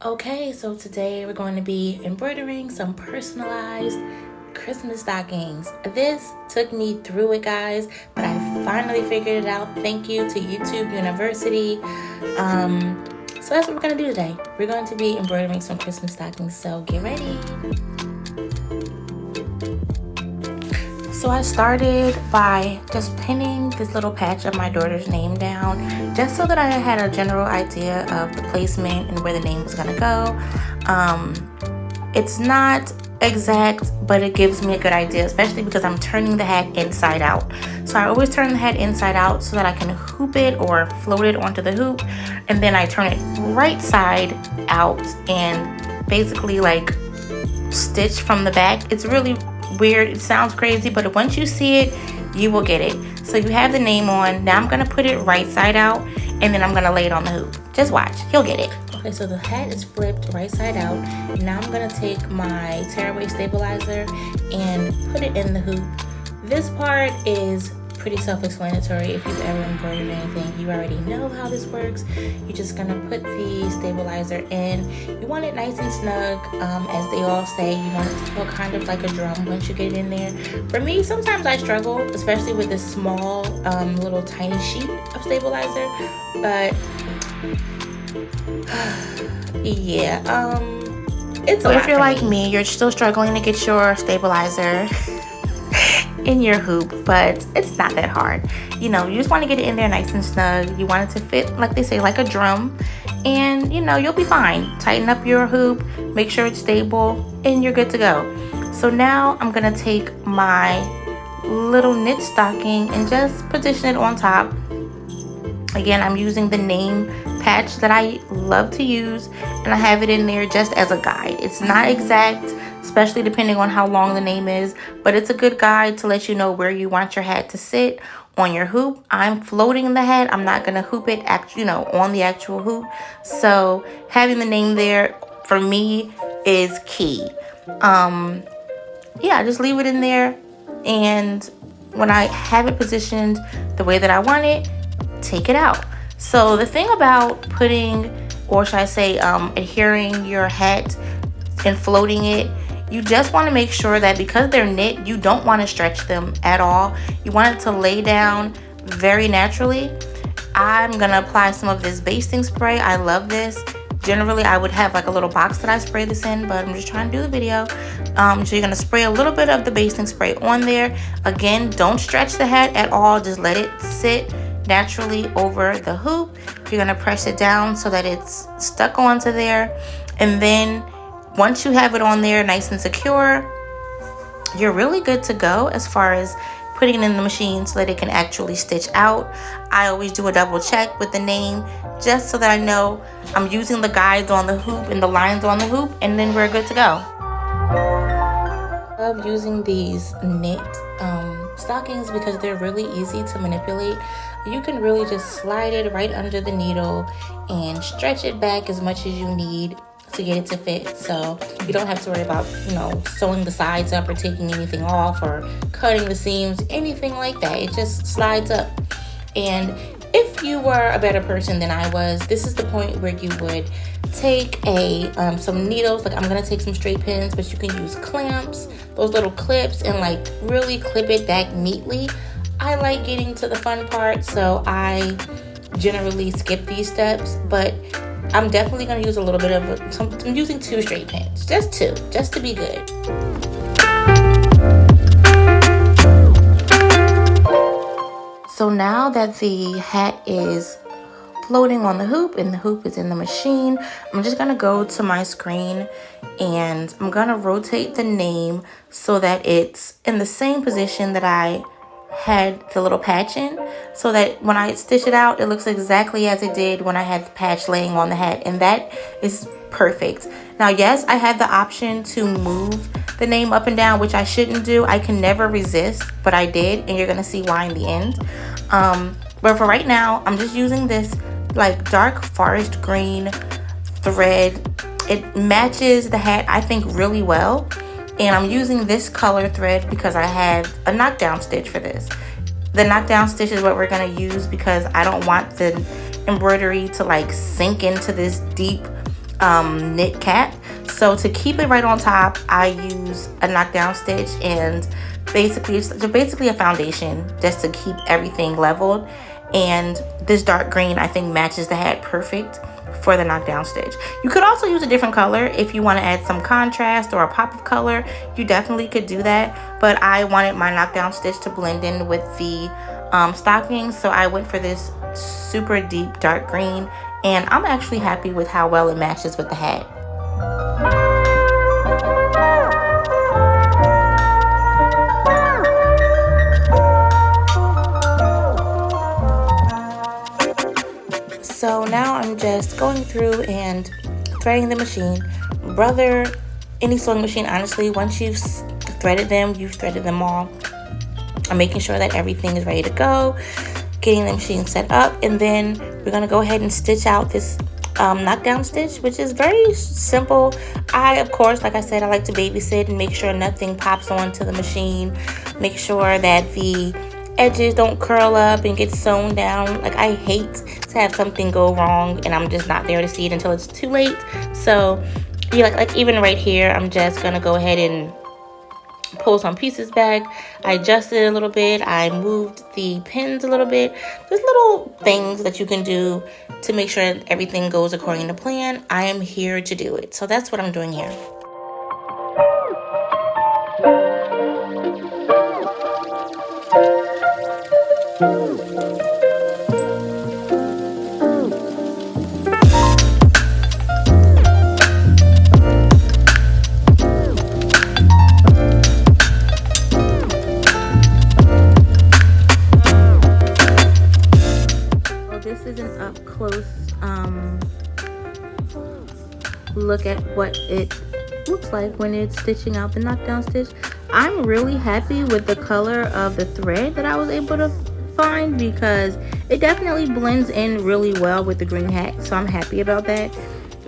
Okay, so today we're going to be embroidering some personalized Christmas stockings. This took me through it, guys, but I finally figured it out. Thank you to YouTube University. So that's what we're going to do today. We're going to be embroidering some Christmas stockings, so get ready. So I started by just pinning this little patch of my daughter's name down, just so that I had a general idea of the placement and where the name was gonna go. It's not exact, but it gives me a good idea, especially because I'm turning the hat inside out. So I always turn the hat inside out so that I can hoop it or float it onto the hoop, and then I turn it right side out and basically like stitch from the back. It's really weird, it sounds crazy, but once you see it, you will get it. So you have the name on. Now I'm gonna put it right side out, and then I'm gonna lay it on the hoop. Just watch, you'll get it. Okay, so the hat is flipped right side out. Now I'm gonna take my tearaway stabilizer and put it in the hoop. This part is pretty self-explanatory. If you've ever embroidered anything, you already know how this works. You're just gonna put the stabilizer in. You want it nice and snug. As they all say, you want it to feel kind of like a drum once you get it in there. For me, sometimes I struggle, especially with this small little tiny sheet of stabilizer, but yeah, it's a lot. If you're like me, you're still struggling to get your stabilizer in your hoop, but it's not that hard. You know, you just want to get it in there nice and snug. You want it to fit, like they say, like a drum, and you know, you'll be fine. Tighten up your hoop, make sure it's stable, and you're good to go. So now I'm gonna take my little knit stocking and just position it on top. Again, I'm using the name patch that I love to use, and I have it in there just as a guide. It's not exact, especially depending on how long the name is, but it's a good guide to let you know where you want your hat to sit on your hoop. I'm floating the hat. I'm not gonna hoop it on the actual hoop. So having the name there for me is key. Yeah, just leave it in there, and when I have it positioned the way that I want it, take it out. So the thing about putting, or should I say adhering your hat and floating it, you just want to make sure that because they're knit, you don't want to stretch them at all. You want it to lay down very naturally. I'm gonna apply some of this basting spray. I love this. Generally, I would have like a little box that I spray this in, but I'm just trying to do the video. So you're gonna spray a little bit of the basting spray on there. Again, don't stretch the hat at all. Just let it sit naturally over the hoop. You're gonna press it down so that it's stuck onto there, and then once you have it on there nice and secure, you're really good to go as far as putting it in the machine so that it can actually stitch out. I always do a double check with the name just so that I know I'm using the guides on the hoop and the lines on the hoop, and then we're good to go. I love using these knit stockings because they're really easy to manipulate. You can really just slide it right under the needle and stretch it back as much as you need to get it to fit. So you don't have to worry about, sewing the sides up or taking anything off or cutting the seams, anything like that. It just slides up. And if you were a better person than I was, this is the point where you would take some needles. Like I'm gonna take some straight pins, but you can use clamps, those little clips, and like really clip it back neatly. I like getting to the fun part, so I generally skip these steps, but I'm definitely going to use a little bit of I'm using 2 straight pins, just 2, just to be good. So now that the hat is floating on the hoop and the hoop is in the machine, I'm just going to go to my screen and I'm going to rotate the name so that it's in the same position that I had the little patch in, so that when I stitch it out, it looks exactly as it did when I had the patch laying on the hat, and that is perfect. Now, yes, I had the option to move the name up and down, which I shouldn't do. I can never resist, but I did, and you're gonna see why in the end. But for right now, I'm just using this like dark forest green thread. It matches the hat, I think, really well. And I'm using this color thread because I had a knockdown stitch for this. The knockdown stitch is what we're gonna use because I don't want the embroidery to like sink into this deep knit cap. So to keep it right on top, I use a knockdown stitch, and basically it's basically a foundation just to keep everything leveled. And this dark green I think matches the hat perfect for the knockdown stitch. You could also use a different color if you want to add some contrast or a pop of color. You definitely could do that, but I wanted my knockdown stitch to blend in with the stockings, so I went for this super deep dark green, and I'm actually happy with how well it matches with the hat. So now I'm just going through and threading the machine. Any sewing machine, honestly, once you've threaded them, you've threaded them all. I'm making sure that everything is ready to go, getting the machine set up, and then we're gonna go ahead and stitch out this knockdown stitch, which is very simple. Of course, like I said, I like to babysit and make sure nothing pops onto the machine, make sure that the edges don't curl up and get sewn down. Like, I hate to have something go wrong and I'm just not there to see it until it's too late. So yeah, like even right here, I'm just gonna go ahead and pull some pieces back. I adjusted it a little bit. I moved the pins a little bit. There's little things that you can do to make sure everything goes according to plan. I am here to do it. So that's what I'm doing here. This is an up close look at what it looks like when it's stitching out the knockdown stitch. I'm really happy with the color of the thread that I was able to find, because it definitely blends in really well with the green hat, so I'm happy about that.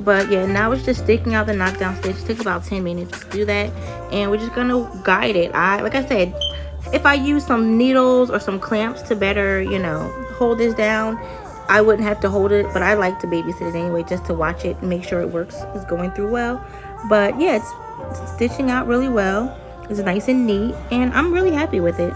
But yeah, now it's just sticking out the knockdown stitch. It took about 10 minutes to do that, and we're just gonna guide it. Like I said, if I use some needles or some clamps to better, hold this down, I wouldn't have to hold it, but I like to babysit it anyway, just to watch it and make sure it works, is going through well. But yeah, it's stitching out really well. It's nice and neat, and I'm really happy with it.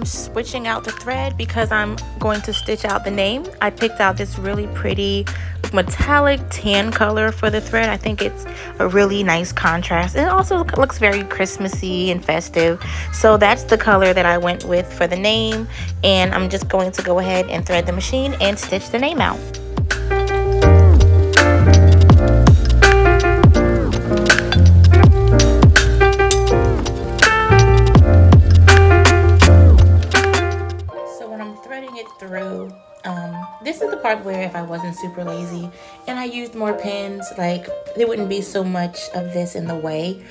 Switching out the thread because I'm going to stitch out the name. I picked out this really pretty metallic tan color for the thread. I think it's a really nice contrast. It also looks very Christmassy and festive. So that's the color that I went with for the name, and I'm just going to go ahead and thread the machine and stitch the name out. Through this is the part where if I wasn't super lazy and I used more pins, like, there wouldn't be so much of this in the way.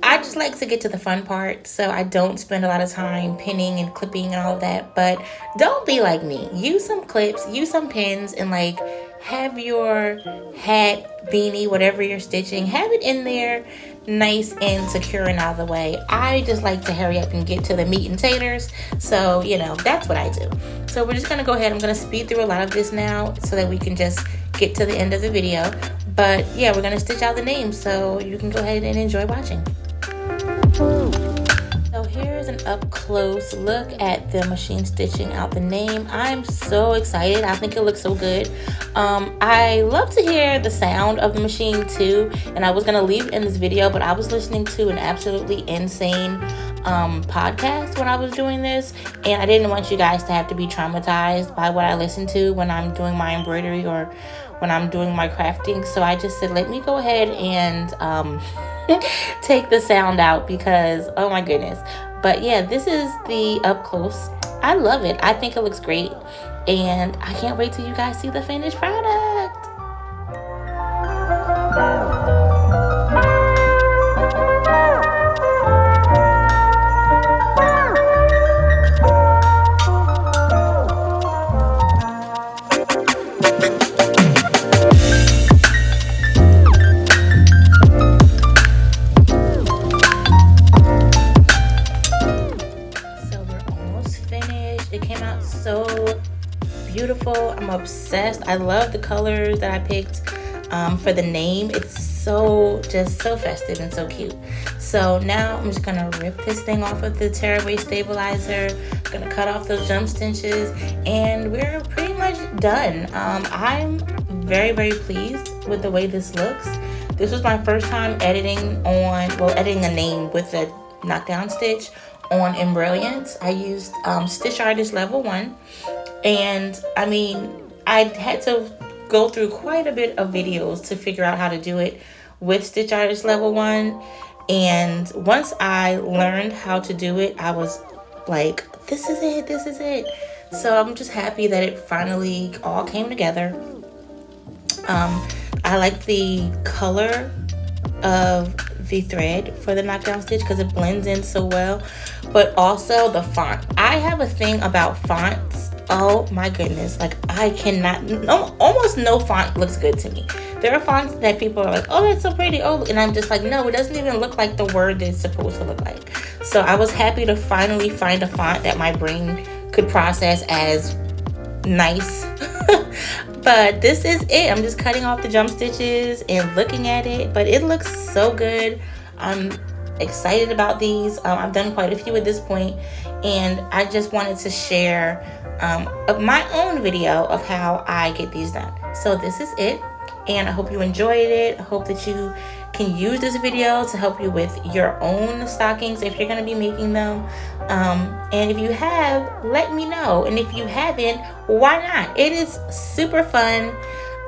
I just like to get to the fun part, so I don't spend a lot of time pinning and clipping and all of that. But don't be like me. Use some clips, use some pins, and like have your hat, beanie, whatever you're stitching, have it in there nice and secure and out of the way. I just like to hurry up and get to the meat and taters, so that's what I do. So we're just gonna go ahead. I'm gonna speed through a lot of this now so that we can just get to the end of the video. But yeah, we're gonna stitch out the name, so you can go ahead and enjoy watching. So here's an up close look at the machine stitching out the name. I'm so excited. I think it looks so good. I love to hear the sound of the machine too, and I was gonna leave it in this video, but I was listening to an absolutely insane podcast when I was doing this, and I didn't want you guys to have to be traumatized by what I listen to when I'm doing my embroidery or when I'm doing my crafting. So I just said, let me go ahead and take the sound out, because oh my goodness. But yeah, this is the up close. I love it. I think it looks great, and I can't wait till you guys see the finished product. so beautiful. I'm obsessed. I love the colors that I picked for the name. It's so festive and so cute. So now I'm just gonna rip this thing off of the tearaway stabilizer. I'm gonna cut off those jump stitches, and we're pretty much done. I'm very pleased with the way this looks. This was my first time editing a name with a knockdown stitch on Embroider. I used Stitch Artist Level 1, and I mean, I had to go through quite a bit of videos to figure out how to do it with Stitch Artist Level 1. And once I learned how to do it, I was like, this is it. So I'm just happy that it finally all came together. I like the color of the thread for the knockdown stitch because it blends in so well, but also the font. I have a thing about fonts. Oh my goodness, like I cannot, almost no font looks good to me. There are fonts that people are like, oh, that's so pretty, oh, and I'm just like, no, it doesn't even look like the word that it's supposed to look like. So I was happy to finally find a font that my brain could process as nice. But this is it. I'm just cutting off the jump stitches and looking at it, but it looks so good. I'm excited about these. I've done quite a few at this point, and I just wanted to share my own video of how I get these done. So this is it, and I hope you enjoyed it. I hope that you can use this video to help you with your own stockings if you're going to be making them. And if you have, let me know. And if you haven't, why not? It is super fun.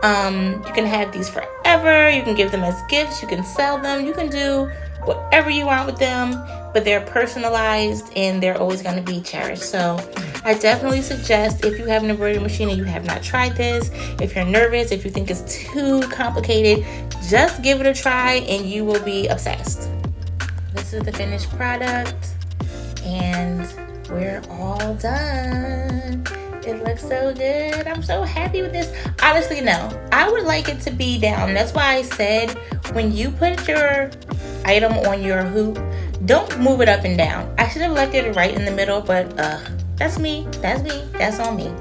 You can have these forever. You can give them as gifts. You can sell them. You can do whatever you want with them, but they're personalized and they're always going to be cherished. So I definitely suggest, if you have an embroidery machine and you have not tried this, if you're nervous, if you think it's too complicated, just give it a try and you will be obsessed. This is the finished product, and we're all done. It looks so good. I'm so happy with this. Honestly, no, I would like it to be down. That's why I said, when you put your item on your hoop, don't move it up and down. I should have left it right in the middle, but that's me. That's on me.